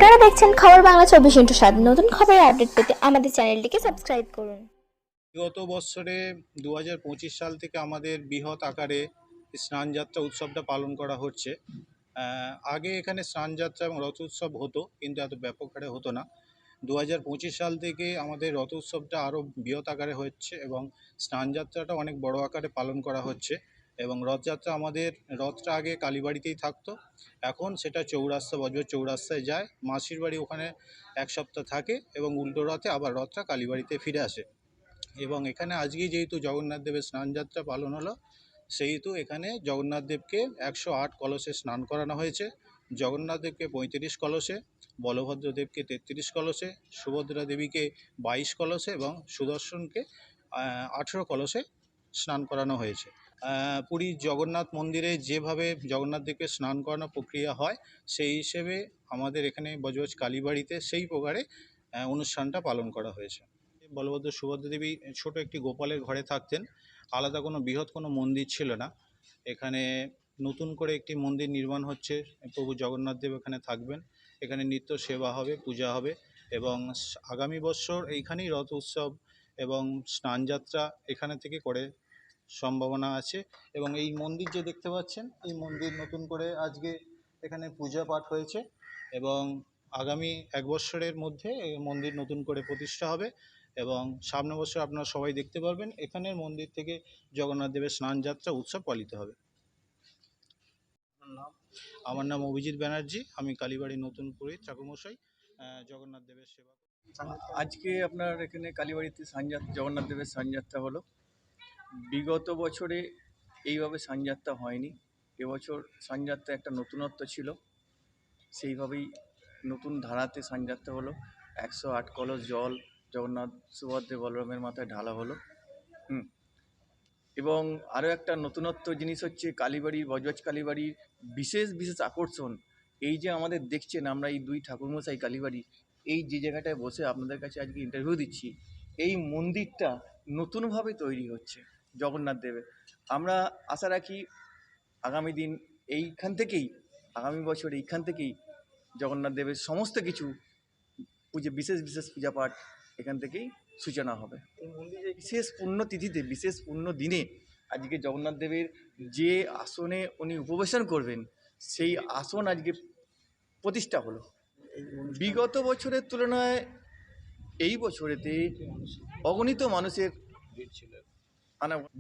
আপনারা দেখছেন খবর বাংলা 24x7। নতুন খবরের আপডেট পেতে আমাদের চ্যানেলটিকে সাবস্ক্রাইব করুন। গত বছরে 2025 সাল থেকে আমাদের বৃহৎ আকারে স্নানযাত্রা উৎসবটা পালন করা হচ্ছে। আগে এখানে স্নানযাত্রা এবং রথ উৎসব হতো, কিন্তু এত ব্যাপক হারে হতো না। 2025 সাল থেকে আমাদের রথ উৎসবটা আরও বৃহৎ আকারে হচ্ছে এবং স্নানযাত্রাটা অনেক বড় আকারে পালন করা হচ্ছে। এবং রথযাত্রা আমাদের রথটা আগে কালীবাড়িতেই থাকতো, এখন সেটা চৌরাস্তা বজবজ চৌরাস্তায় যায়, মাসির বাড়ি ওখানে এক সপ্তাহ থাকে এবং উল্টো রথে আবার রথটা কালীবাড়িতে ফিরে আসে। এবং এখানে আজকে যেহেতু জগন্নাথ দেবের স্নানযাত্রা পালন হলো, সেহেতু এখানে জগন্নাথ দেবকে 108 কলসে স্নান করানো হয়েছে। জগন্নাথ দেবকে 35 কলসে, বলভদ্র দেবকে 33 কলসে, সুভদ্রা দেবীকে 22 কলসে এবং সুদর্শনকে 18 কলসে স্নান করানো হয়েছে। পুরীর জগন্নাথ মন্দিরে যেভাবে জগন্নাথ দেবকে স্নান করানোর প্রক্রিয়া হয়, সেই হিসেবে আমাদের এখানে বজবজ কালীবাড়িতে সেই প্রকারে অনুষ্ঠানটা পালন করা হয়েছে। বলভদ্র সুভদ্রা দেবী ছোট একটি গোপালের ঘরে থাকতেন, আলাদা কোনো বৃহৎ কোনো মন্দির ছিল না। এখানে নতুন করে একটি মন্দির নির্মাণ হচ্ছে, প্রভু জগন্নাথ দেব এখানে থাকবেন, এখানে নিত্য সেবা হবে, পূজা হবে এবং আগামী বছর এইখানেই রথ উৎসব এবং স্নানযাত্রা এখানে থেকে করে সম্ভাবনা আছে। এবং এই মন্দির যে দেখতে পাচ্ছেন, এই মন্দির নতুন করে আজকে এখানে পূজা পাঠ হয়েছে এবং আগামী এক বছরের মধ্যে এই মন্দির নতুন করে প্রতিষ্ঠা হবে এবং সামনের বছর আপনারা সবাই দেখতে পারবেন এখানের মন্দির থেকে জগন্নাথ দেবের স্নানযাত্রা উৎসব পালিত হবে। আমার নাম অভিজিৎ ব্যানার্জি, আমি কালীবাড়ি নতুন পুরোহিত ঠাকুরমশাই, জগন্নাথ দেবের সেবা। আজকে আপনার এখানে কালীবাড়িতে জগন্নাথ দেবের স্নানযাত্রা হলো। বিগত বছরে এইভাবে স্নানযাত্রা হয়নি, এবছর স্নানযাত্রা একটা নতুনত্ব ছিল, সেইভাবেই নতুন ধারাতে স্নানযাত্রা হলো। 108 কলস জল জগন্নাথ সুভদ্রা বলরামের মাথায় ঢালা হলো। এবং আরও একটা নতুনত্ব জিনিস হচ্ছে কালীবাড়ির বজবজ কালীবাড়ির বিশেষ বিশেষ আকর্ষণ এই যে আমাদের দেখছেন, আমরা এই দুই ঠাকুরমশাই কালীবাড়ি এই যে জায়গাটায় বসে আপনাদের কাছে আজকে ইন্টারভিউ দিচ্ছি, এই মন্দিরটা নতুনভাবে তৈরি হচ্ছে জগন্নাথ দেবের। আমরা আশা রাখি আগামী দিন আগামী বছর এইখান থেকেই জগন্নাথ দেবের সমস্ত কিছু বিশেষ বিশেষ পূজাপাঠ এখান থেকেই সূচনা হবে। এই মন্দিরে বিশেষ পুণ্যতিথিতে, বিশেষ পুণ্য দিনে আজকে জগন্নাথ দেবের যে আসনে উনি উপবেশন করবেন, সেই আসন আজকে প্রতিষ্ঠা হলো। বিগত বছরের তুলনায় এই বছরেতে অগণিত মানুষের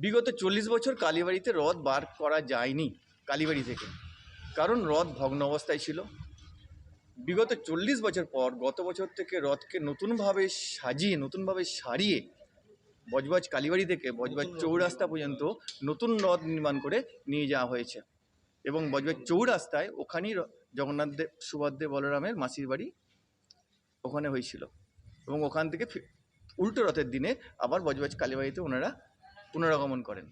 বিগত 40 বছর কালীবাড়িতে রথ বার করা যায়নি কালীবাড়ি থেকে, কারণ রথ ভগ্ন অবস্থায় ছিল। বিগত 40 বছর পর গত বছর থেকে রথকে নতুনভাবে সারিয়ে বজবজ কালীবাড়ি থেকে বজবজ চৌরাস্তা পর্যন্ত নতুন রথ নির্মাণ করে নিয়ে যাওয়া হয়েছে এবং বজবজ চৌরাস্তায় ওখানেই জগন্নাথ দেব সুভদ্রা বলরামের মাসির বাড়ি ওখানে হয়েছিল এবং ওখান থেকে উল্টো রথের দিনে আবার বজবজ কালীবাড়িতে ওনারা পুনরাগমন করেন।